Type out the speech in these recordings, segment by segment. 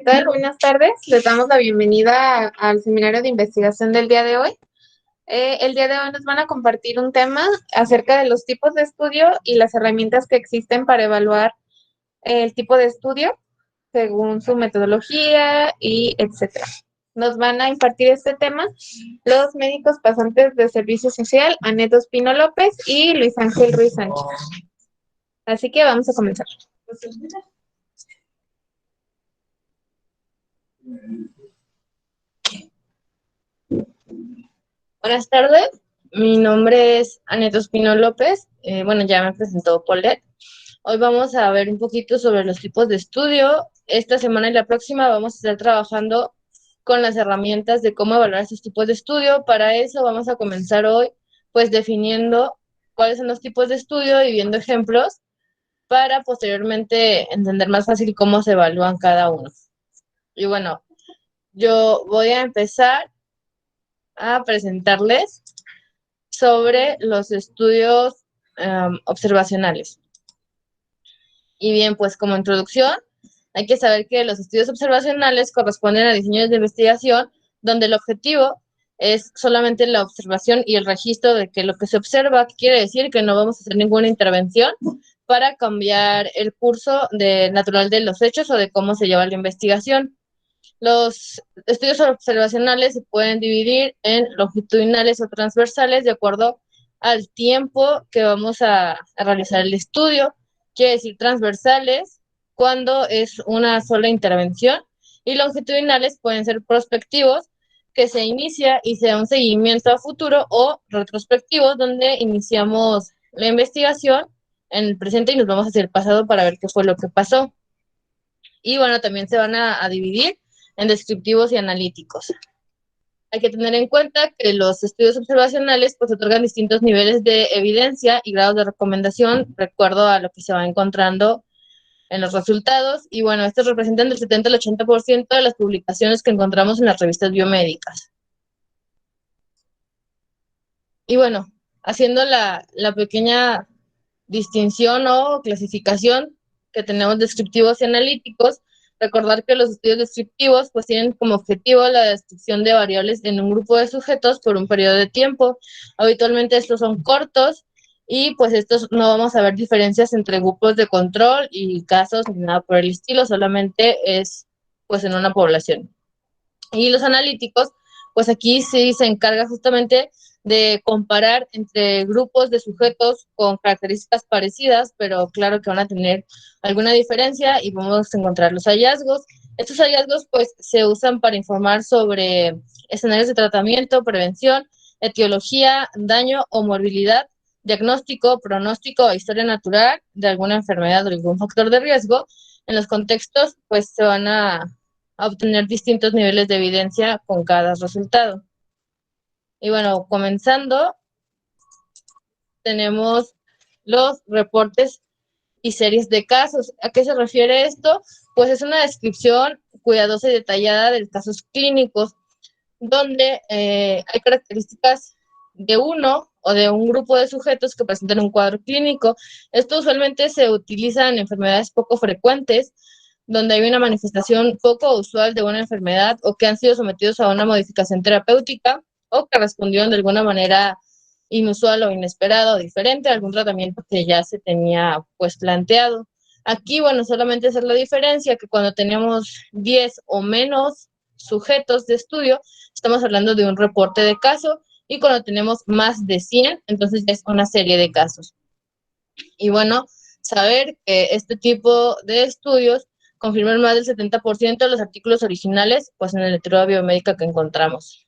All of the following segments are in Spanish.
¿Qué tal? Buenas tardes. Les damos la bienvenida al seminario de investigación del día de hoy. El día de hoy nos van a compartir un tema acerca de los tipos de estudio y las herramientas que existen para evaluar el tipo de estudio según su metodología y etcétera. Nos van a impartir este tema los médicos pasantes de servicio social, Anet Ospino López y Luis Ángel Ruiz Sánchez. Así que vamos a comenzar. Buenas tardes, mi nombre es Anet Ospino López. Bueno, ya me presentó Paulette. Hoy vamos a ver un poquito sobre los tipos de estudio. Esta semana y la próxima vamos a estar trabajando con las herramientas de cómo evaluar estos tipos de estudio. Para eso vamos a comenzar hoy, pues definiendo cuáles son los tipos de estudio y viendo ejemplos para posteriormente entender más fácil cómo se evalúan cada uno. Y bueno, yo voy a empezar a presentarles sobre los estudios observacionales. Y bien, pues como introducción, hay que saber que los estudios observacionales corresponden a diseños de investigación donde el objetivo es solamente la observación y el registro de que lo que se observa quiere decir que no vamos a hacer ninguna intervención para cambiar el curso natural de los hechos o de cómo se lleva la investigación. Los estudios observacionales se pueden dividir en longitudinales o transversales de acuerdo al tiempo que vamos a realizar el estudio. Quiere decir transversales cuando es una sola intervención y longitudinales pueden ser prospectivos que se inicia y se da un seguimiento a futuro o retrospectivos donde iniciamos la investigación en el presente y nos vamos hacia el pasado para ver qué fue lo que pasó. Y bueno, también se van a dividir en descriptivos y analíticos. Hay que tener en cuenta que los estudios observacionales pues otorgan distintos niveles de evidencia y grados de recomendación, de acuerdo a lo que se va encontrando en los resultados. Y bueno, estos representan del 70 al 80% de las publicaciones que encontramos en las revistas biomédicas. Y bueno, haciendo la pequeña distinción o clasificación que tenemos descriptivos y analíticos, recordar que los estudios descriptivos pues tienen como objetivo la descripción de variables en un grupo de sujetos por un periodo de tiempo. Habitualmente estos son cortos y pues estos no vamos a ver diferencias entre grupos de control y casos ni nada por el estilo, solamente es pues en una población. Y los analíticos, pues aquí sí se encarga justamente de comparar entre grupos de sujetos con características parecidas, pero claro que van a tener alguna diferencia y vamos a encontrar los hallazgos. Estos hallazgos pues se usan para informar sobre escenarios de tratamiento, prevención, etiología, daño o morbilidad, diagnóstico, pronóstico o historia natural de alguna enfermedad o algún factor de riesgo. En los contextos pues se van a obtener distintos niveles de evidencia con cada resultado. Y bueno, comenzando, tenemos los reportes y series de casos. ¿A qué se refiere esto? Pues es una descripción cuidadosa y detallada de casos clínicos, donde hay características de uno o de un grupo de sujetos que presentan un cuadro clínico. Esto usualmente se utiliza en enfermedades poco frecuentes, donde hay una manifestación poco usual de una enfermedad o que han sido sometidos a una modificación terapéutica o que respondieron de alguna manera inusual o inesperada o diferente a algún tratamiento que ya se tenía pues planteado. Aquí, bueno, solamente hacer la diferencia que cuando tenemos 10 o menos sujetos de estudio, estamos hablando de un reporte de caso y cuando tenemos más de 100, entonces ya es una serie de casos. Y bueno, saber que este tipo de estudios confirman más del 70% de los artículos originales pues en la literatura biomédica que encontramos.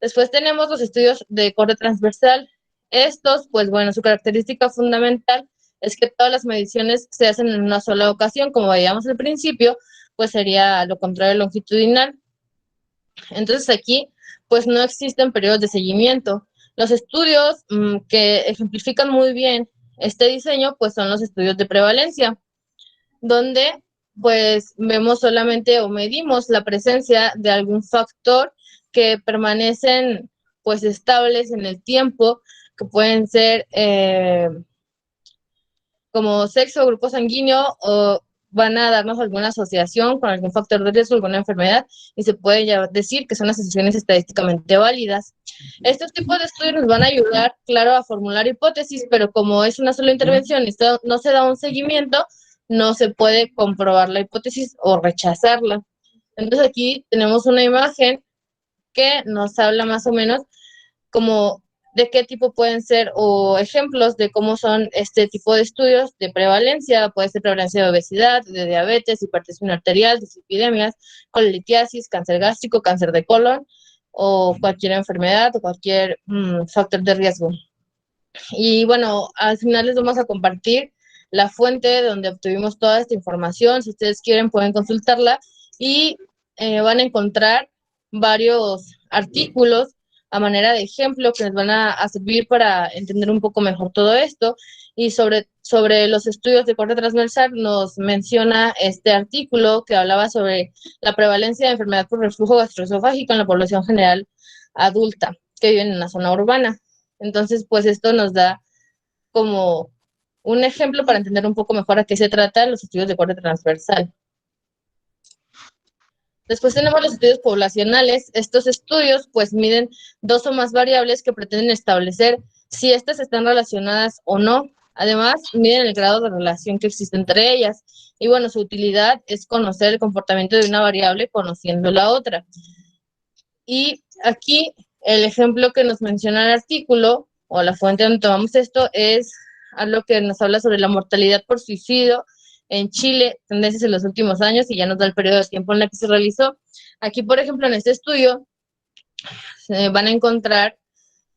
Después tenemos los estudios de corte transversal. Estos, pues bueno, su característica fundamental es que todas las mediciones se hacen en una sola ocasión, como veíamos al principio, pues sería lo contrario longitudinal. Entonces aquí, pues no existen periodos de seguimiento. Los estudios que ejemplifican muy bien este diseño, pues son los estudios de prevalencia, donde pues vemos solamente o medimos la presencia de algún factor que permanecen pues estables en el tiempo, que pueden ser como sexo, grupo sanguíneo o van a darnos alguna asociación con algún factor de riesgo, alguna enfermedad, y se puede ya decir que son asociaciones estadísticamente válidas. Estos tipos de estudios nos van a ayudar, claro, a formular hipótesis, pero como es una sola intervención y no se da un seguimiento, no se puede comprobar la hipótesis o rechazarla. Entonces aquí tenemos una imagen que nos habla más o menos como de qué tipo pueden ser o ejemplos de cómo son este tipo de estudios de prevalencia. Puede ser prevalencia de obesidad, de diabetes, hipertensión arterial, dislipidemias, colelitiasis, cáncer gástrico, cáncer de colon o cualquier enfermedad o cualquier factor de riesgo. Y bueno, al final les vamos a compartir la fuente donde obtuvimos toda esta información. Si ustedes quieren pueden consultarla y van a encontrar varios artículos a manera de ejemplo que nos van a servir para entender un poco mejor todo esto. Y sobre los estudios de corte transversal nos menciona este artículo que hablaba sobre la prevalencia de enfermedad por reflujo gastroesofágico en la población general adulta que vive en la zona urbana. Entonces, pues esto nos da como un ejemplo para entender un poco mejor a qué se trata los estudios de corte transversal. Después tenemos los estudios poblacionales. Estos estudios pues miden dos o más variables que pretenden establecer si estas están relacionadas o no. Además, miden el grado de relación que existe entre ellas. Y bueno, su utilidad es conocer el comportamiento de una variable conociendo la otra. Y aquí el ejemplo que nos menciona el artículo o la fuente donde tomamos esto es algo que nos habla sobre la mortalidad por suicidio en Chile, tendencias en los últimos años, y ya nos da el periodo de tiempo en el que se realizó. Aquí, por ejemplo, en este estudio van a encontrar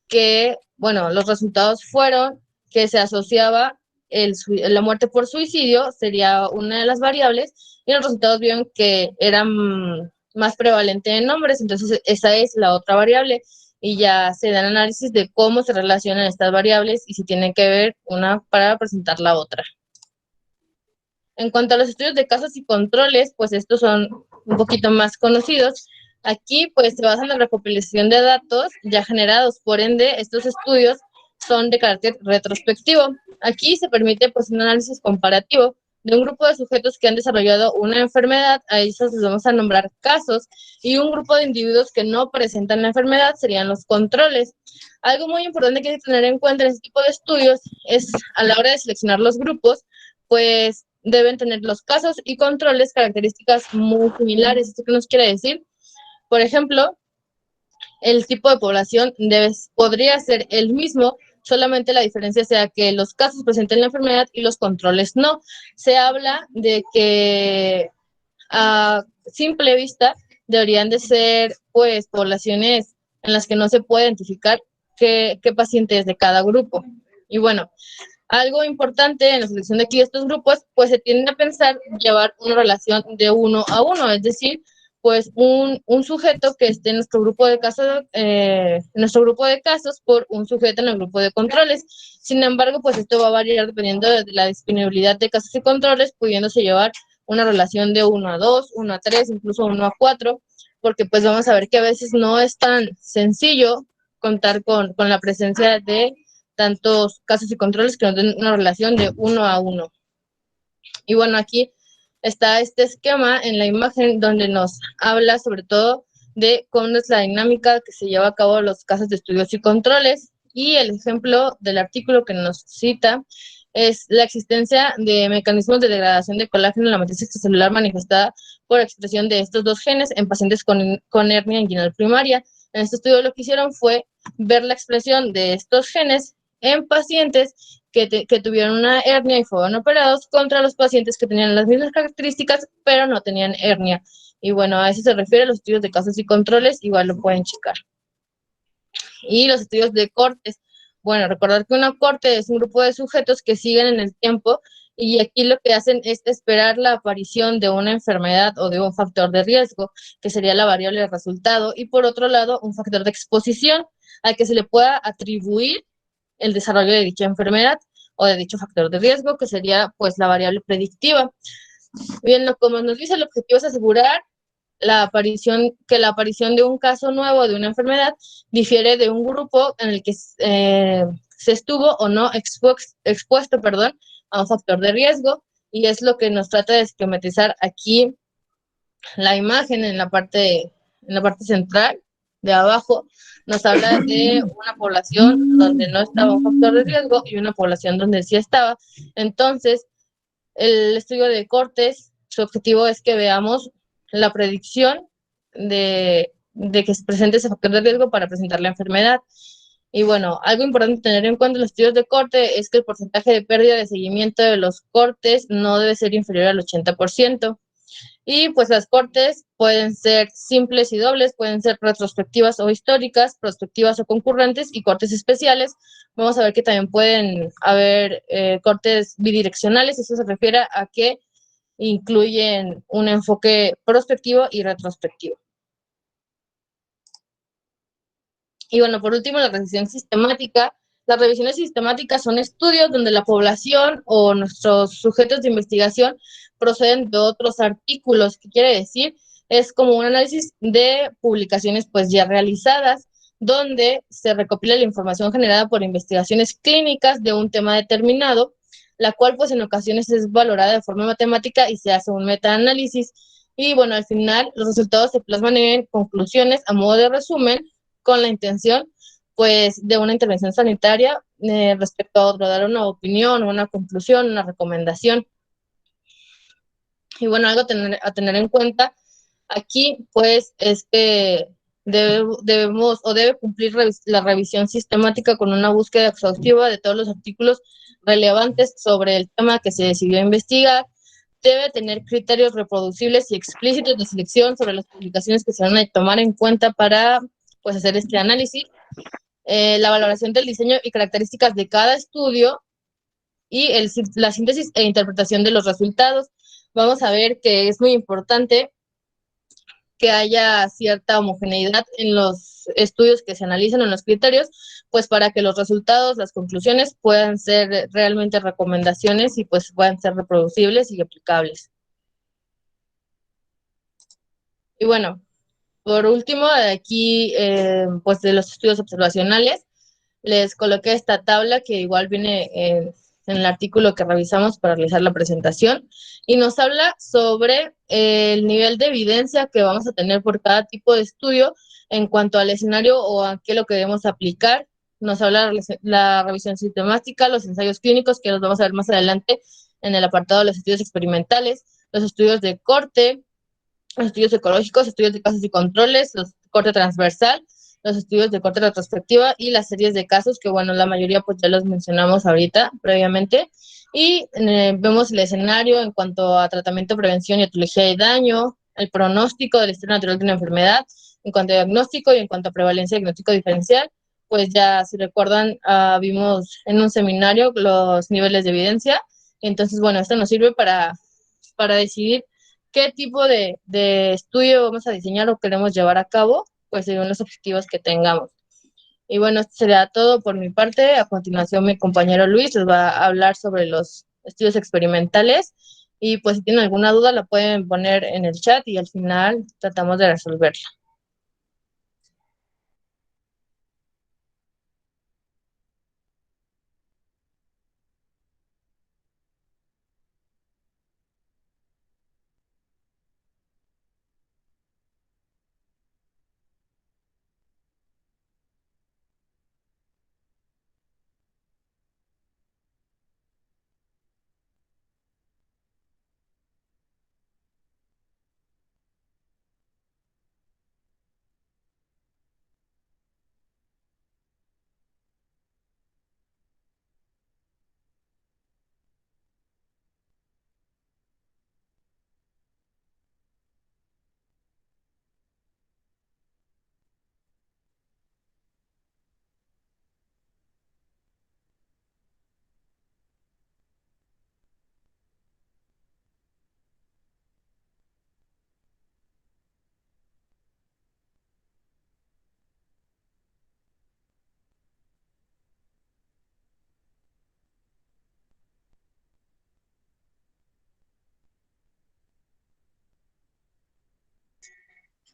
que, bueno, los resultados fueron que se asociaba la muerte por suicidio, sería una de las variables, y los resultados vieron que eran más prevalente en hombres, entonces esa es la otra variable, y ya se dan análisis de cómo se relacionan estas variables y si tienen que ver una para presentar la otra. En cuanto a los estudios de casos y controles, pues estos son un poquito más conocidos. Aquí pues se basan en la recopilación de datos ya generados, por ende estos estudios son de carácter retrospectivo. Aquí se permite pues un análisis comparativo de un grupo de sujetos que han desarrollado una enfermedad, a esos les vamos a nombrar casos, y un grupo de individuos que no presentan la enfermedad serían los controles. Algo muy importante que hay que tener en cuenta en este tipo de estudios es a la hora de seleccionar los grupos, pues deben tener los casos y controles características muy similares. ¿Esto qué nos quiere decir? Por ejemplo, el tipo de población podría ser el mismo, solamente la diferencia sea que los casos presenten la enfermedad y los controles no. Se habla de que a simple vista deberían de ser pues poblaciones en las que no se puede identificar qué paciente es de cada grupo. Y bueno, algo importante en la selección de aquí de estos grupos, pues se tiende a pensar llevar una relación de 1 a 1, es decir, pues un sujeto que esté en nuestro grupo de casos por un sujeto en el grupo de controles. Sin embargo, pues esto va a variar dependiendo de la disponibilidad de casos y controles, pudiéndose llevar una relación de 1 a 2, 1 a 3, incluso 1 a 4, porque pues vamos a ver que a veces no es tan sencillo contar con la presencia de tantos casos y controles que nos den una relación de 1 a 1. Y bueno, aquí está este esquema en la imagen donde nos habla sobre todo de cómo es la dinámica que se lleva a cabo los casos de estudios y controles. Y el ejemplo del artículo que nos cita es la existencia de mecanismos de degradación de colágeno en la matriz extracelular manifestada por expresión de estos dos genes en pacientes con hernia inguinal primaria. En este estudio lo que hicieron fue ver la expresión de estos genes en pacientes que tuvieron una hernia y fueron operados contra los pacientes que tenían las mismas características, pero no tenían hernia. Y bueno, a eso se refiere los estudios de casos y controles, igual lo pueden checar. Y los estudios de cortes. Bueno, recordar que una corte es un grupo de sujetos que siguen en el tiempo, y aquí lo que hacen es esperar la aparición de una enfermedad o de un factor de riesgo, que sería la variable de resultado, y por otro lado, un factor de exposición al que se le pueda atribuir el desarrollo de dicha enfermedad o de dicho factor de riesgo, que sería pues la variable predictiva. Bien, como nos dice, el objetivo es asegurar que la aparición de un caso nuevo de una enfermedad difiere de un grupo en el que se estuvo o no expuesto a un factor de riesgo, y es lo que nos trata de esquematizar aquí la imagen en la parte central de abajo. Nos habla de una población donde no estaba un factor de riesgo y una población donde sí estaba. Entonces, el estudio de cortes, su objetivo es que veamos la predicción de que se presente ese factor de riesgo para presentar la enfermedad. Y bueno, algo importante tener en cuenta en los estudios de corte es que el porcentaje de pérdida de seguimiento de los cortes no debe ser inferior al 80%. Y pues las cortes pueden ser simples y dobles, pueden ser retrospectivas o históricas, prospectivas o concurrentes y cortes especiales. Vamos a ver que también pueden haber cortes bidireccionales. Eso se refiere a que incluyen un enfoque prospectivo y retrospectivo. Y bueno, por último, la revisión sistemática. Las revisiones sistemáticas son estudios donde la población o nuestros sujetos de investigación proceden de otros artículos. ¿Qué quiere decir? Es como un análisis de publicaciones pues ya realizadas, donde se recopila la información generada por investigaciones clínicas de un tema determinado, la cual pues en ocasiones es valorada de forma matemática y se hace un metaanálisis. Y bueno, al final los resultados se plasman en conclusiones a modo de resumen con la intención pues de una intervención sanitaria respecto a otro, dar una opinión, una conclusión, una recomendación. Y bueno, algo a tener en cuenta aquí pues es que debemos o debe cumplir la revisión sistemática con una búsqueda exhaustiva de todos los artículos relevantes sobre el tema que se decidió investigar. Debe tener criterios reproducibles y explícitos de selección sobre las publicaciones que se van a tomar en cuenta para pues hacer este análisis. La valoración del diseño y características de cada estudio y la síntesis e interpretación de los resultados. Vamos a ver que es muy importante que haya cierta homogeneidad en los estudios que se analizan, en los criterios, pues para que los resultados, las conclusiones puedan ser realmente recomendaciones y pues puedan ser reproducibles y aplicables. Y bueno, por último, aquí, pues de los estudios observacionales, les coloqué esta tabla que igual viene en el artículo que revisamos para realizar la presentación y nos habla sobre el nivel de evidencia que vamos a tener por cada tipo de estudio en cuanto al escenario o a qué es lo que debemos aplicar. Nos habla la revisión sistemática, los ensayos clínicos, que los vamos a ver más adelante en el apartado de los estudios experimentales, los estudios de corte, los estudios ecológicos, estudios de casos y controles, los corte transversal, los estudios de corte retrospectiva y las series de casos, que bueno, la mayoría pues ya los mencionamos ahorita previamente. Y vemos el escenario en cuanto a tratamiento, prevención y etiología de daño, el pronóstico del estado natural de una enfermedad, en cuanto a diagnóstico y en cuanto a prevalencia y diagnóstico diferencial. Pues ya, si recuerdan, vimos en un seminario los niveles de evidencia. Entonces, bueno, esto nos sirve para decidir qué tipo de estudio vamos a diseñar o queremos llevar a cabo, pues según los objetivos que tengamos. Y bueno, esto sería todo por mi parte. A continuación, mi compañero Luis les va a hablar sobre los estudios experimentales. Y pues si tienen alguna duda, la pueden poner en el chat y al final tratamos de resolverla.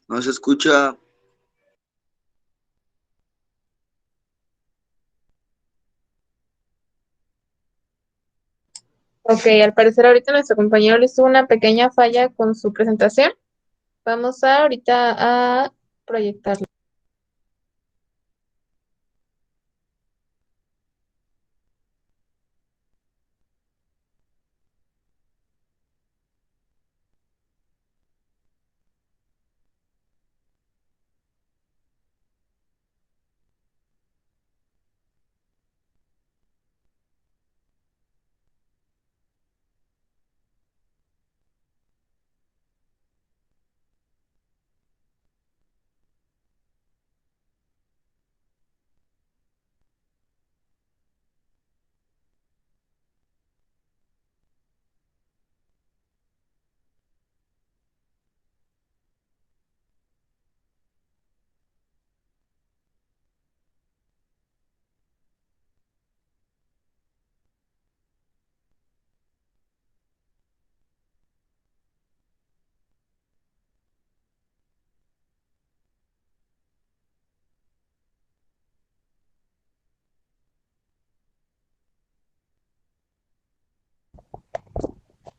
No se escucha. Ok, al parecer ahorita nuestro compañero le tuvo una pequeña falla con su presentación. Vamos a ahorita a proyectarlo.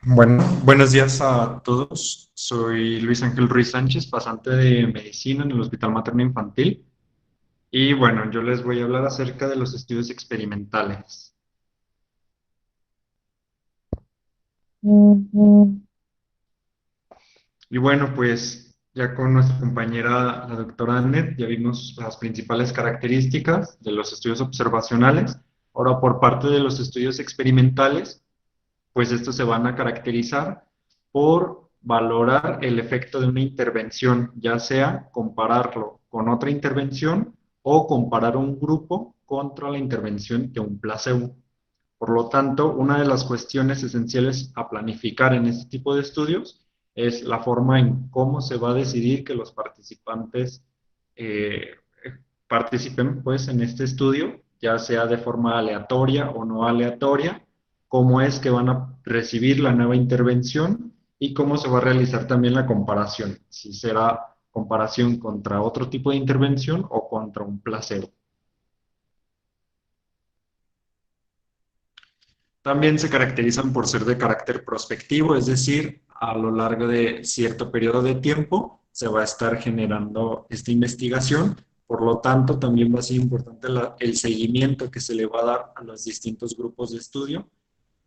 Bueno, buenos días a todos. Soy Luis Ángel Ruiz Sánchez, pasante de medicina en el Hospital Materno Infantil. Y bueno, yo les voy a hablar acerca de los estudios experimentales. Y bueno, pues ya con nuestra compañera, la doctora Annette, ya vimos las principales características de los estudios observacionales. Ahora, por parte de los estudios experimentales, pues estos se van a caracterizar por valorar el efecto de una intervención, ya sea compararlo con otra intervención o comparar un grupo contra la intervención de un placebo. Por lo tanto, una de las cuestiones esenciales a planificar en este tipo de estudios es la forma en cómo se va a decidir que los participantes eh, participen pues, en este estudio, ya sea de forma aleatoria o no aleatoria, cómo es que van a recibir la nueva intervención y cómo se va a realizar también la comparación, si será comparación contra otro tipo de intervención o contra un placebo. También se caracterizan por ser de carácter prospectivo, es decir, a lo largo de cierto periodo de tiempo se va a estar generando esta investigación. Por lo tanto, también va a ser importante el seguimiento que se le va a dar a los distintos grupos de estudio.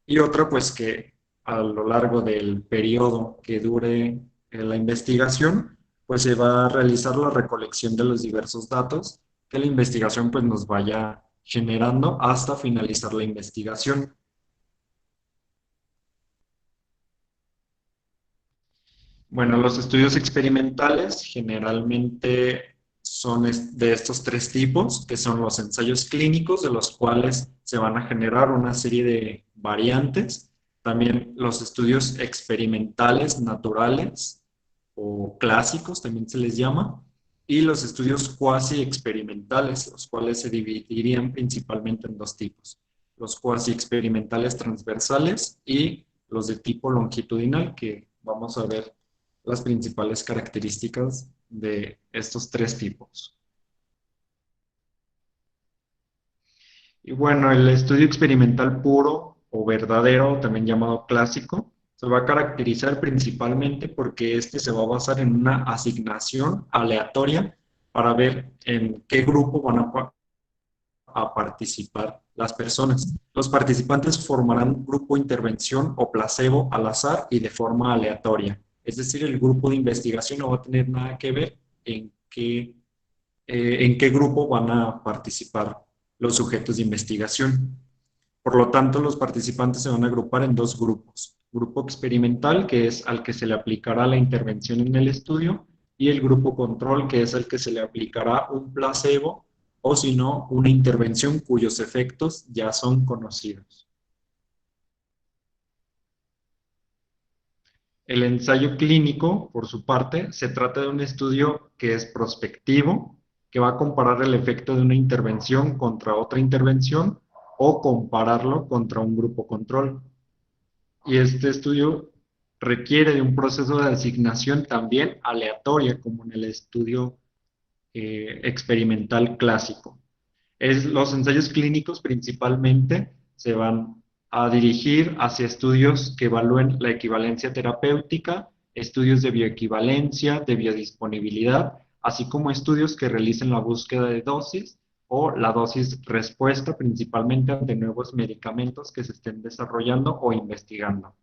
Y otra, pues que a lo largo del periodo que dure la investigación, pues se va a realizar la recolección de los diversos datos que la investigación pues nos vaya generando hasta finalizar la investigación. Bueno, los estudios experimentales generalmente son de estos tres tipos, que son los ensayos clínicos, de los cuales se van a generar una serie de variantes. También los estudios experimentales naturales o clásicos, también se les llama. Y los estudios cuasi experimentales, los cuales se dividirían principalmente en dos tipos. Los cuasi experimentales transversales y los de tipo longitudinal, que vamos a ver las principales características de estos tres tipos. Y bueno, el estudio experimental puro o verdadero, también llamado clásico, se va a caracterizar principalmente porque este se va a basar en una asignación aleatoria para ver en qué grupo van a participar las personas. Los participantes formarán un grupo de intervención o placebo al azar y de forma aleatoria. Es decir, el grupo de investigación no va a tener nada que ver en qué grupo van a participar los sujetos de investigación. Por lo tanto, los participantes se van a agrupar en dos grupos. Grupo experimental, que es al que se le aplicará la intervención en el estudio, y el grupo control, que es al que se le aplicará un placebo o si no, una intervención cuyos efectos ya son conocidos. El ensayo clínico, por su parte, se trata de un estudio que es prospectivo, que va a comparar el efecto de una intervención contra otra intervención o compararlo contra un grupo control. Y este estudio requiere de un proceso de asignación también aleatoria, como en el estudio experimental clásico. Los ensayos clínicos principalmente se van a dirigir hacia estudios que evalúen la equivalencia terapéutica, estudios de bioequivalencia, de biodisponibilidad, así como estudios que realicen la búsqueda de dosis o la dosis respuesta principalmente ante nuevos medicamentos que se estén desarrollando o investigando.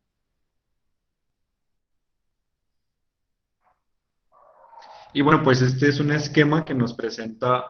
Y bueno, pues este es un esquema que nos presenta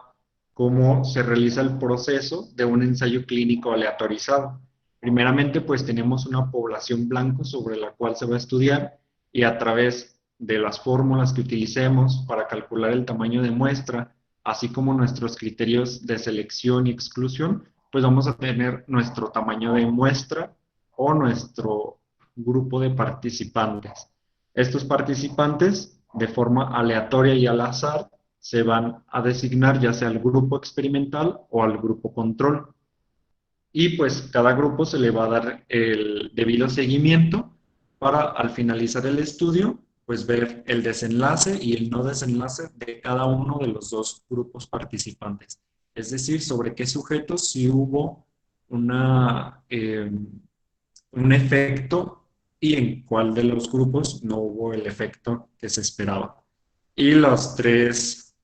cómo se realiza el proceso de un ensayo clínico aleatorizado. Primeramente, pues tenemos una población blanco sobre la cual se va a estudiar y a través de las fórmulas que utilicemos para calcular el tamaño de muestra, así como nuestros criterios de selección y exclusión, pues vamos a tener nuestro tamaño de muestra o nuestro grupo de participantes. Estos participantes, de forma aleatoria y al azar, se van a designar ya sea al grupo experimental o al grupo control. Y pues cada grupo se le va a dar el debido seguimiento para al finalizar el estudio, pues ver el desenlace y el no desenlace de cada uno de los dos grupos participantes. Es decir, sobre qué sujetos si hubo una, un efecto y en cuál de los grupos no hubo el efecto que se esperaba. Y los tres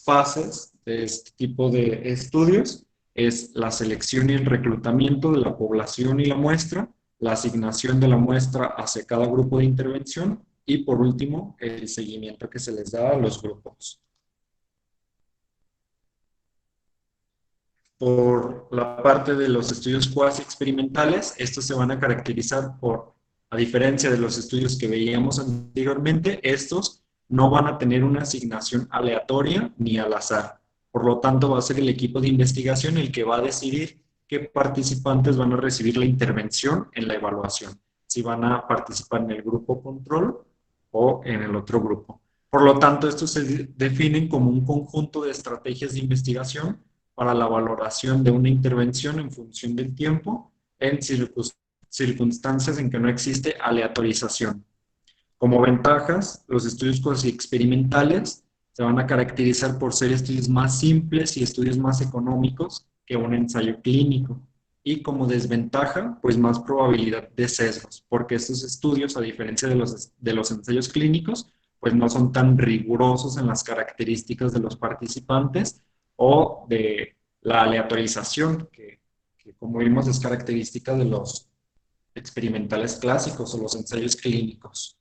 fases de este tipo de estudios es la selección y el reclutamiento de la población y la muestra, la asignación de la muestra hacia cada grupo de intervención y por último el seguimiento que se les da a los grupos. Por la parte de los estudios cuasi experimentales, estos se van a caracterizar por, a diferencia de los estudios que veíamos anteriormente, estos no van a tener una asignación aleatoria ni al azar. Por lo tanto, va a ser el equipo de investigación el que va a decidir qué participantes van a recibir la intervención en la evaluación, si van a participar en el grupo control o en el otro grupo. Por lo tanto, estos se definen como un conjunto de estrategias de investigación para la valoración de una intervención en función del tiempo en circunstancias en que no existe aleatorización. Como ventajas, los estudios cuasi experimentales se van a caracterizar por ser estudios más simples y estudios más económicos que un ensayo clínico. Y como desventaja, pues más probabilidad de sesgos, porque estos estudios, a diferencia de los ensayos clínicos, pues no son tan rigurosos en las características de los participantes o de la aleatorización, que como vimos es característica de los experimentales clásicos o los ensayos clínicos.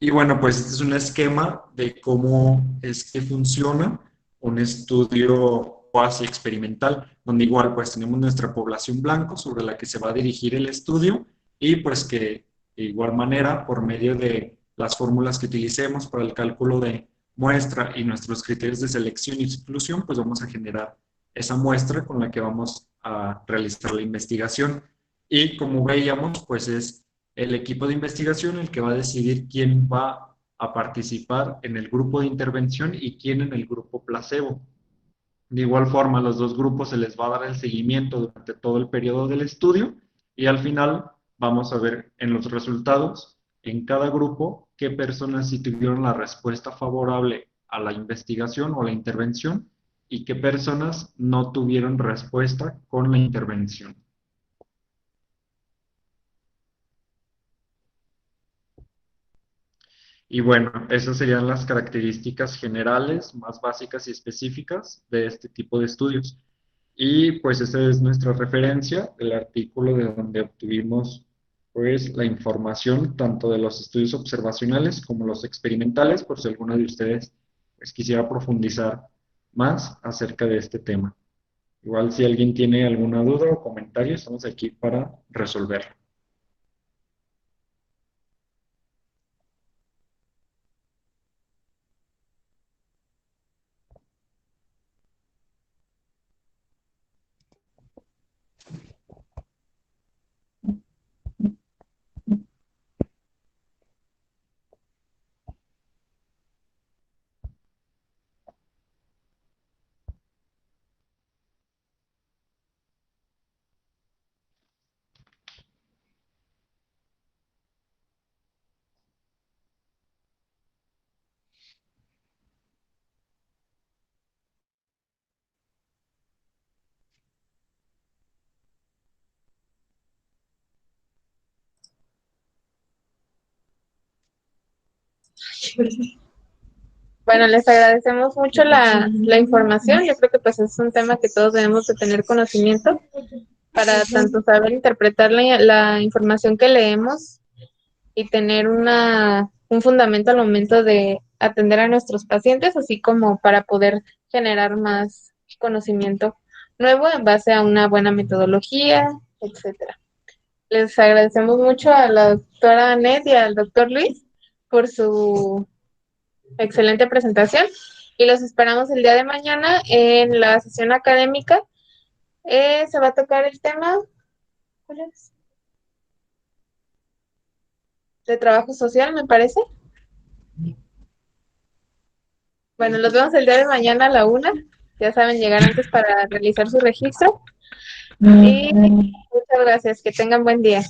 Y bueno, pues este es un esquema de cómo es que funciona un estudio cuasi experimental, donde igual pues tenemos nuestra población blanco sobre la que se va a dirigir el estudio y pues que de igual manera por medio de las fórmulas que utilicemos para el cálculo de muestra y nuestros criterios de selección y exclusión, pues vamos a generar esa muestra con la que vamos a realizar la investigación. Y como veíamos, pues es el equipo de investigación el que va a decidir quién va a participar en el grupo de intervención y quién en el grupo placebo. De igual forma, a los dos grupos se les va a dar el seguimiento durante todo el periodo del estudio y al final vamos a ver en los resultados, en cada grupo, qué personas sí tuvieron la respuesta favorable a la investigación o a la intervención y qué personas no tuvieron respuesta con la intervención. Y bueno, esas serían las características generales, más básicas y específicas de este tipo de estudios. Y pues esa es nuestra referencia, el artículo de donde obtuvimos pues la información tanto de los estudios observacionales como los experimentales, por si alguno de ustedes pues quisiera profundizar más acerca de este tema. Igual si alguien tiene alguna duda o comentario, estamos aquí para resolverlo. Bueno, les agradecemos mucho la información. Yo creo que pues es un tema que todos debemos de tener conocimiento para tanto saber interpretar la información que leemos y tener un fundamento al momento de atender a nuestros pacientes, así como para poder generar más conocimiento nuevo en base a una buena metodología, etcétera. Les agradecemos mucho a la doctora Anet y al doctor Luis por su excelente presentación y los esperamos el día de mañana en la sesión académica. Se va a tocar el tema, ¿cuál es? De trabajo social, me parece. Bueno, los vemos el día de mañana a la 1:00. Ya saben, llegar antes para realizar su registro. Y muchas gracias. Que tengan buen día.